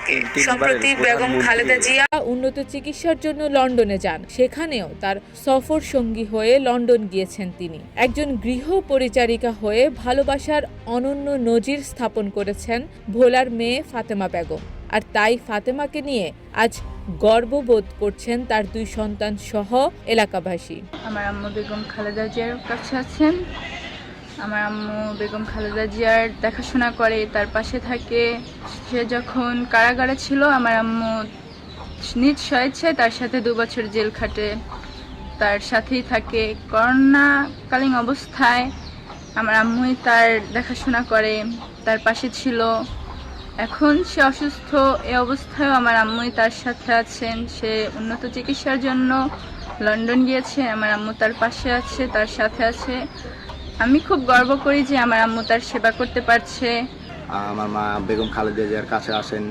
থাকে। সম্প্রতি বেগম খালেদা জিয়া উন্নত চিকিৎসার জন্য লন্ডনে যান, সেখানেও তার সফর সঙ্গী হয়ে লন্ডন গিয়েছেন তিনি। একজন গৃহ পরিচারিকা হয়ে ভালোবাসার অনন্য নজির স্থাপন করেছেন ভোলার মেয়ে ফাতেমা বেগম। আর তাই ফাতেমাকে নিয়ে আজ গর্ববোধ করছেন তার 2 সন্তান সহ এলাকাবাসী। আমার আম্মু বেগম খালেদা জিয়ার কাছে আছেন। আমার আম্মু বেগম খালেদা জিয়ার দেখাশোনা করে, তার পাশে থাকে। সে যখন কারাগারে ছিল আমার আম্মু নিজ স্বেচ্ছায় তার সাথে 2 বছর জেল খাটে, তার সাথেই থাকে। করোনাকালীন অবস্থায় আমার আম্মুই তার দেখাশোনা করে, তার পাশে ছিল। এখন সে অসুস্থ, এ অবস্থায়ও আমার আম্মুই তার সাথে আছেন। সে উন্নত চিকিৎসার জন্য লন্ডন গিয়েছে, আমার আম্মু তার পাশে আছে, তার সাথে আছে। আমি খুব গর্ব করি যে আমার আম্মু তার সেবা করতে পারছে। আমার মা বেগম খালেদা জিয়ার কাছে আসেন